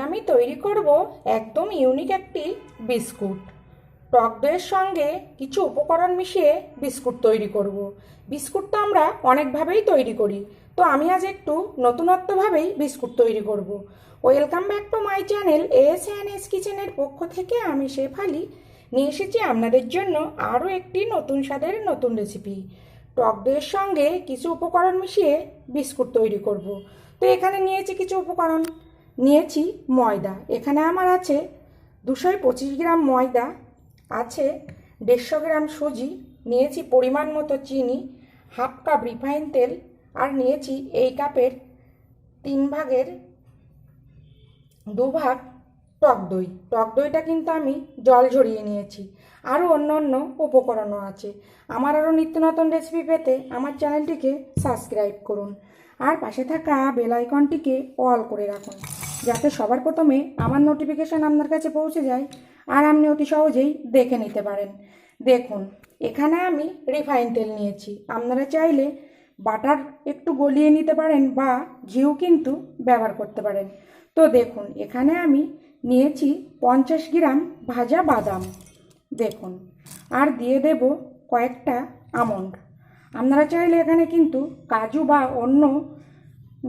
আমি তৈরি করব একদম ইউনিক একটি বিস্কুট। টক দইয়ের সঙ্গে কিছু উপকরণ মিশিয়ে বিস্কুট তৈরি করব। বিস্কুটটা আমরা অনেকভাবেই তৈরি করি, তো আমি আজ একটু নতুনত্বভাবেই বিস্কুট তৈরি করব। Welcome back to my channel S কিচেনের পক্ষ থেকে আমি শেফালি নিয়ে এসেছি আপনাদের জন্য আরও একটি নতুন স্বাদের নতুন রেসিপি। টক দইয়ের সঙ্গে কিছু উপকরণ মিশিয়ে বিস্কুট তৈরি করব। তো এখানে নিয়েছি কিছু উপকরণ। নিয়েছি ময়দা, এখানে আমার আছে 225 গ্রাম ময়দা, আছে 150 গ্রাম সুজি, নিয়েছি পরিমাণ মতো চিনি, হাফ কাপ রিফাইন তেল, আর নিয়েছি এই কাপের 3 ভাগের 2 ভাগ টক দই। টক দইটা কিন্তু আমি জল ঝরিয়ে নিয়েছি। আরও অন্য অন্য উপকরণও আছে। আমার আরও নিত্য নতুন রেসিপি পেতে আমার চ্যানেলটিকে সাবস্ক্রাইব করুন আর পাশে থাকা বেল আইকনটিকে অল করে রাখুন, যাতে সবার প্রথমে আমার নোটিফিকেশান আপনার কাছে পৌঁছে যায় আর আপনি অতি সহজেই দেখে নিতে পারেন। দেখুন, এখানে আমি রিফাইন তেল নিয়েছি। আপনারা চাইলে বাটার একটু গলিয়ে নিতে পারেন বা ঘিও কিন্তু ব্যবহার করতে পারেন। তো দেখুন, এখানে আমি নিয়েছি 50 গ্রাম ভাজা বাদাম, দেখুন, আর দিয়ে দেব কয়েকটা আমন্ড। আপনারা চাইলে এখানে কিন্তু কাজু বা অন্য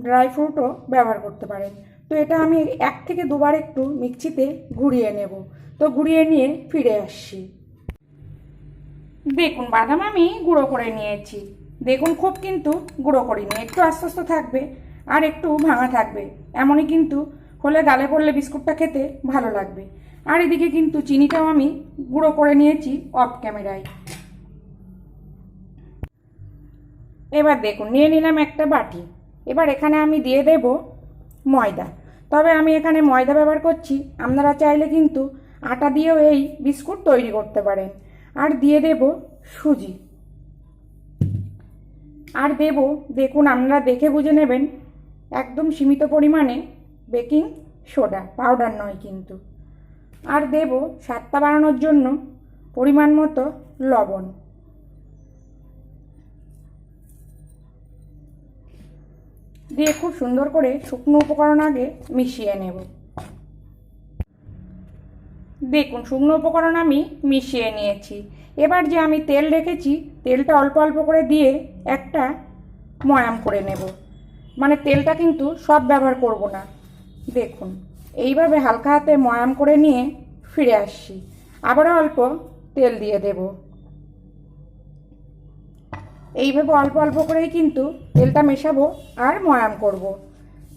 ড্রাই ফ্রুটও ব্যবহার করতে পারেন। তো এটা আমি 1 থেকে 2 বার একটু মিক্সিতে ঘুরিয়ে নেব। তো ঘুরিয়ে নিয়ে ফিরে আসছি। দেখুন, বাদাম আমি গুঁড়ো করে নিয়েছি। দেখুন, খুব কিন্তু গুঁড়ো করিনি, একটু আস্তে আস্তে থাকবে আর একটু ভাঙা থাকবে, এমনই কিন্তু হলে গালে পড়লে বিস্কুটটা খেতে ভালো লাগবে। আর এদিকে কিন্তু চিনিটাও আমি গুঁড়ো করে নিয়েছি অফ ক্যামেরায়। এবার দেখুন, নিয়ে নিলাম একটা বাটি। এবার এখানে আমি দিয়ে দেব ময়দা। তবে আমি এখানে ময়দা ব্যবহার করছি, আপনারা চাইলে কিন্তু আটা দিয়েও এই বিস্কুট তৈরি করতে পারেন। আর দিয়ে দেব সুজি, আর দেব, দেখুন আপনারা দেখে বুঝে নেবেন, একদম সীমিত পরিমাণে বেকিং সোডা, পাউডার নয় কিন্তু। আর দেব স্বাদটা বাড়ানোর জন্য পরিমাণ মতো লবণ। দিয়ে খুব সুন্দর করে শুকনো উপকরণ আগে মিশিয়ে নেব। দেখুন, শুকনো উপকরণ আমি মিশিয়ে নিয়েছি। এবার যে আমি তেল রেখেছি, তেলটা অল্প অল্প করে দিয়ে একটা ময়াম করে নেব। মানে তেলটা কিন্তু সব ব্যবহার করব না। দেখুন, এইভাবে হালকা হাতে ময়াম করে নিয়ে ফিরে আসছি। আবারও অল্প তেল দিয়ে দেব। এইভাবে অল্প অল্প করেই কিন্তু তেলটা মেশাবো আর ময়াম করব।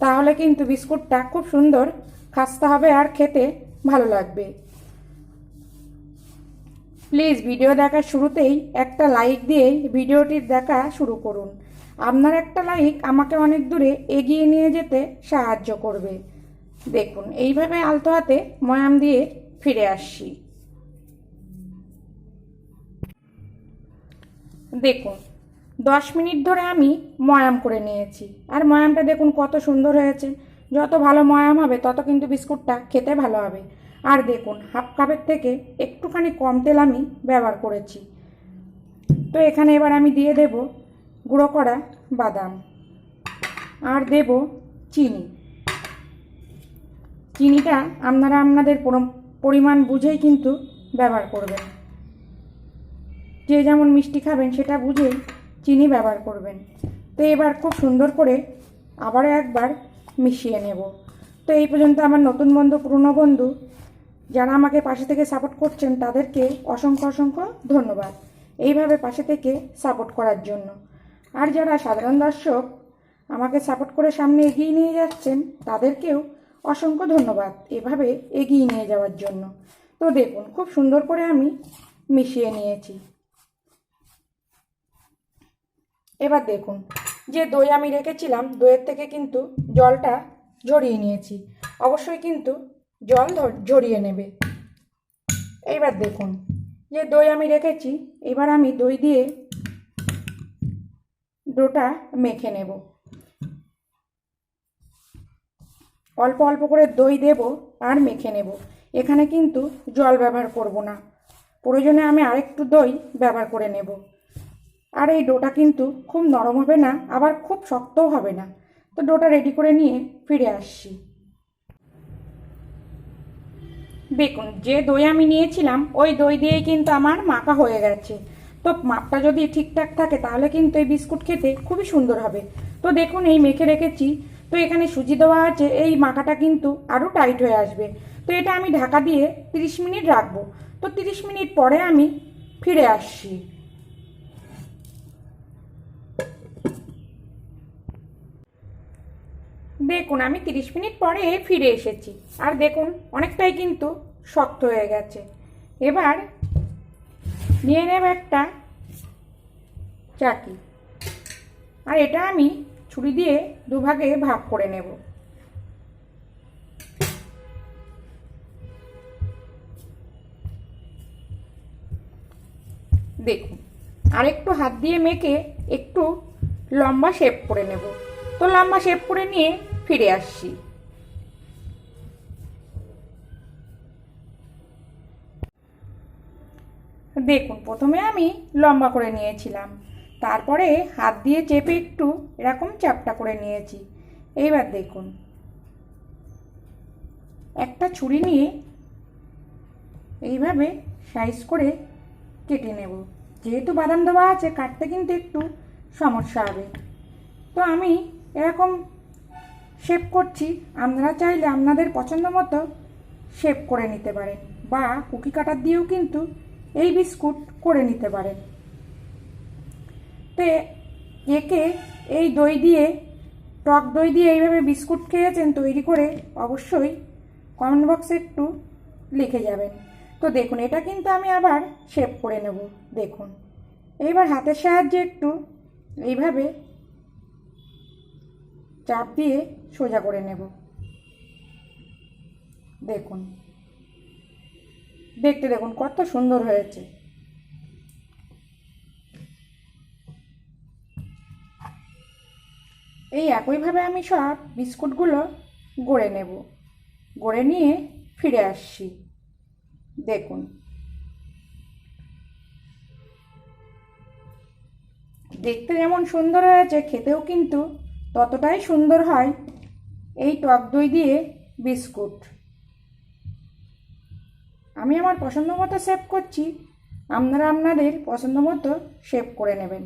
তাহলে কিন্তু বিস্কুটটা খুব সুন্দর খাস্তা হবে আর খেতে ভালো লাগবে। প্লিজ ভিডিও দেখার শুরুতেই একটা লাইক দিয়েই ভিডিওটির দেখা শুরু করুন। আপনার একটা লাইক আমাকে অনেক দূরে এগিয়ে নিয়ে যেতে সাহায্য করবে। দেখুন, এইভাবে আলতো হাতে ময়াম দিয়ে ফিরে আসছি। দেখুন, 10 মিনিট ধরে আমি ময়াম করে নিয়েছি। আর ময়ামটা দেখুন কত সুন্দর হয়েছে। যত ভালো ময়াম হবে তত কিন্তু বিস্কুটটা খেতে ভালো হবে। আর দেখুন, হাফ কাপের থেকে একটুখানি কম তেল আমি ব্যবহার করেছি। তো এখানে এবার আমি দিয়ে দেব গুঁড়ো করা বাদাম, আর দেব চিনি। চিনিটা আপনারা আপনাদের পরিমাণ বুঝেই কিন্তু ব্যবহার করবেন। যে যেমন মিষ্টি খাবেন সেটা বুঝেই চিনি ব্যবহার করবেন। তো এবার খুব সুন্দর করে আবারও একবার মিশিয়ে নেব। তো এই পর্যন্ত আমার নতুন বন্ধু, পুরনো বন্ধু যারা আমাকে পাশে থেকে সাপোর্ট করছেন, তাদেরকে অসংখ্য অসংখ্য ধন্যবাদ এইভাবে পাশে থেকে সাপোর্ট করার জন্য। আর যারা সাধারণ দর্শক আমাকে সাপোর্ট করে সামনে এগিয়ে নিয়ে যাচ্ছেন, তাদেরকেও অসংখ্য ধন্যবাদ এভাবে এগিয়ে নিয়ে যাওয়ার জন্য। তো দেখুন, খুব সুন্দর করে আমি মিশিয়ে নিয়েছি। এবার দেখুন, যে দই আমি রেখেছিলাম, দইয়ের থেকে কিন্তু জলটা ঝরিয়ে নিয়েছি। অবশ্যই কিন্তু জল ঝরিয়ে নেবে। এইবার দেখুন, যে দই আমি রেখেছি, এবার আমি দই দিয়ে ডোটা মেখে নেব। অল্প অল্প করে দই দেব আর মেখে নেব। এখানে কিন্তু জল ব্যবহার করব না, প্রয়োজনে আমি আরেকটু দই ব্যবহার করে নেব। আর এই ডোটা কিন্তু খুব নরম হবে না, আবার খুব শক্তও হবে না। তো ডোটা রেডি করে নিয়ে ফিরে আসছি। দেখুন, যে দই আমি নিয়েছিলাম ওই দই দিয়েই কিন্তু আমার মাখা হয়ে গেছে। তো মাপটা যদি ঠিকঠাক থাকে তাহলে কিন্তু এই বিস্কুট খেতে খুবই সুন্দর হবে। তো দেখুন, এই মেখে রেখেছি। তো এখানে সুজি দেওয়া আছে, এই মাখাটা কিন্তু আরও টাইট হয়ে আসবে। তো এটা আমি ঢাকা দিয়ে 30 মিনিট রাখবো। তো 30 মিনিট পরে আমি ফিরে আসছি। দেখুন, আমি 30 মিনিট পরে ফিরে এসেছি। আর দেখুন, অনেকটাই কিন্তু শক্ত হয়ে গেছে। এবার নিয়ে নেব একটা চাকি, আর এটা আমি ছুরি দিয়ে দুভাগে ভাগ করে নেব। দেখুন, আর একটু হাত দিয়ে মেখে একটু লম্বা শেপ করে নেব। তো লম্বা শেপ করে নিয়ে ফিরে আসছি। দেখুন, প্রথমে আমি লম্বা করে নিয়েছিলাম, তারপরে হাত দিয়ে চেপে একটু এরকম চ্যাপ্টা করে নিয়েছি। এইবার দেখুন, একটা ছুরি নিয়ে এইভাবে সাইজ করে কেটে নেব। যেহেতু বাদাম দেওয়া আছে, কাটতে কিন্তু একটু সমস্যা হবে। তো আমি এরকম শেপ করছি। আপনারা চাইলে আপনাদের পছন্দ মতো শেপ করে নিতে পারেন, বা কুকি কাটার দিয়েও কিন্তু এই বিস্কুট করে নিতে পারেন। তো একে এই দই দিয়ে, টক দই দিয়ে এইভাবে বিস্কুট খেয়েছেন তৈরি করে, অবশ্যই কমেন্ট বক্সে একটু লিখে যাবেন। তো দেখুন, এটা কিন্তু আমি আবার শেপ করে নেব। দেখুন, এইবার হাতের সাহায্যে একটু এইভাবে চাপ দিয়ে সোজা করে নেব। দেখুন, দেখতে দেখুন কত সুন্দর হয়েছে। এই একইভাবে আমি সব বিস্কুটগুলো গড়ে নেব। গড়ে নিয়ে ফিরে আসছি। দেখুন, দেখতে যেমন সুন্দর হয়েছে, খেতেও কিন্তু ততটাই সুন্দর হয় এই টক দই দিয়ে বিস্কুট। আমি আমার পছন্দ মতো শেপ করছি, আপনারা আপনাদের পছন্দ মতো শেপ করে নেবেন।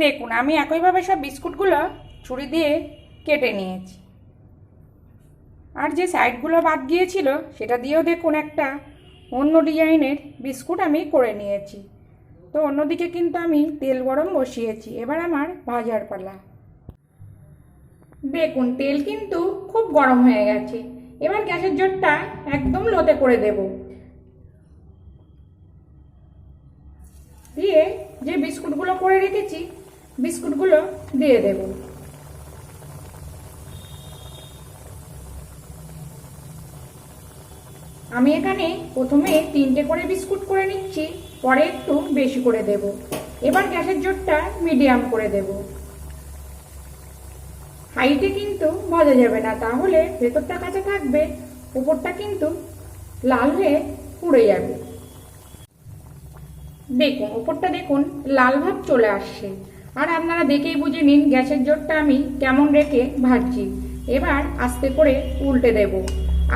দেখুন, আমি একইভাবে সব বিস্কুটগুলো ছুরি দিয়ে কেটে নিয়েছি। আর যে সাইডগুলো বাদ গিয়েছিল সেটা দিয়েও দেখুন একটা অন্য ডিজাইনের বিস্কুট আমি করে নিয়েছি। তো অন্যদিকে কিন্তু আমি তেল গরম বসিয়েছি। এবার আমার ভাজার পালা। দেখুন, তেল কিন্তু খুব গরম হয়ে গেছে। এবার গ্যাসের জোরটা একদম লোতে করে দেব। দিয়ে যে বিস্কুটগুলো করে রেখেছি বিস্কুটগুলো দিয়ে দেব। আমি এখানে প্রথমে 3টে করে বিস্কুট করে নিচ্ছি, পরে একটু বেশি করে দেব। এবার গ্যাসের জোরটা মিডিয়াম করে দেব। হাইতে কিন্তু ভাজা যাবে না, তাহলে ভেতরটা কাঁচা থাকবে, উপরটা কিন্তু লাল হয়ে পুড়ে যাবে। দেখুন, উপরটা দেখুন লাল ভাব চলে আসছে। আর আপনারা দেখেই বুঝে নিন গ্যাসের জোরটা আমি কেমন রেখে ভাজছি। এবার আস্তে করে উল্টে দেব।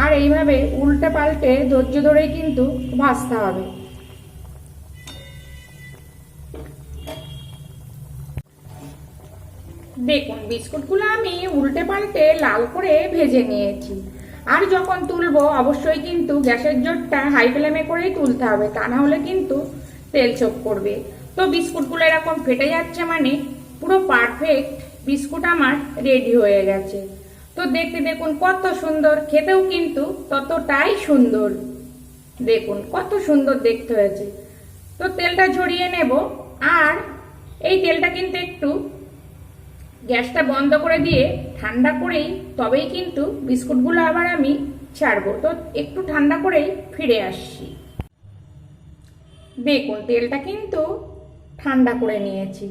আর এইভাবে উল্টে পাল্টে ধৈর্য ধরেই কিন্তু ভাজতে হবে। দেখুন, বিস্কুটগুলো আমি উল্টে পাল্টে লাল করে ভেজে নিয়েছি। আর যখন তুলবো অবশ্যই কিন্তু গ্যাসের জোরটা হাই ফ্লেমে করেই তুলতে হবে, তা না হলে কিন্তু তেল ছোপ করবে। তো বিস্কুটগুলো এরকম ফেটে যাচ্ছে মানে পুরো পারফেক্ট বিস্কুট আমার রেডি হয়ে গেছে। তো দেখতে দেখুন কত সুন্দর, খেতেও কিন্তু ততটাই সুন্দর। দেখুন কত সুন্দর দেখতে হয়েছে। তো তেলটা ঝরিয়ে নেব। আর এই তেলটা কিন্তু একটু গ্যাসটা বন্ধ করে দিয়ে ঠান্ডা করেই তবেই কিন্তু বিস্কুটগুলো আবার আমি ছাড়বো। তো একটু ঠান্ডা করেই ফিরে আসছি। দেখুন, তেলটা কিন্তু ঠান্ডা করে নিয়েছি।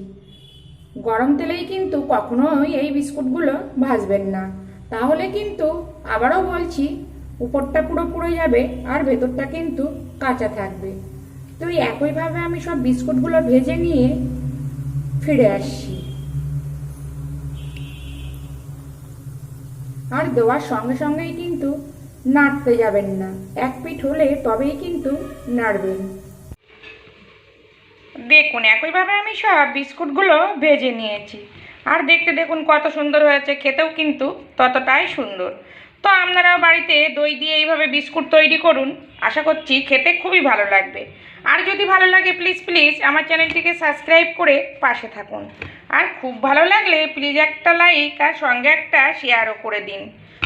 গরম তেলেই কিন্তু কখনোই এই বিস্কুটগুলো ভাজবেন না, তাহলে কিন্তু আবারও বলছি উপরটা পুরো পুড়ে যাবে আর ভেতরটা কিন্তু কাঁচা থাকবে। তো একইভাবে আমি সব বিস্কুটগুলো ভেজে নিয়ে ফিরে আসছি। আর দেওয়ার সঙ্গে সঙ্গেই কিন্তু নাড়তে যাবেন না, এক পিঠ হলে তবেই কিন্তু নাড়বেন। দেখুন একইভাবে আমি সব বিস্কুটগুলো ভেজে নিয়েছি, আর দেখতে দেখুন কত সুন্দর হয়েছে, খেতেও কিন্তু ততটাই সুন্দর। তো আপনারাও বাড়িতে দই দিয়ে এইভাবে বিস্কুট তৈরি করুন, আশা করছি খেতে খুবই ভালো লাগবে। আর যদি ভালো লাগে প্লিজ প্লিজ আমার চ্যানেলটিকে সাবস্ক্রাইব করে পাশে থাকুন। আর খুব ভালো লাগলে প্লিজ একটা লাইক আর সঙ্গে একটা শেয়ারও করে দিন।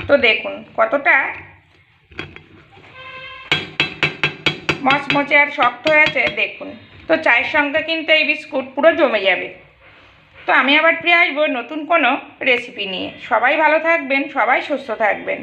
তো দেখুন কতটা মচমচে আর শক্ত হয়েছে দেখুন। তো চায়ের সঙ্গে কিন্তু এই বিস্কুট পুরো জমে যাবে। তো আমি আবার ফিরে আসবো নতুন কোনো রেসিপি নিয়ে। সবাই ভালো থাকবেন, সবাই সুস্থ থাকবেন।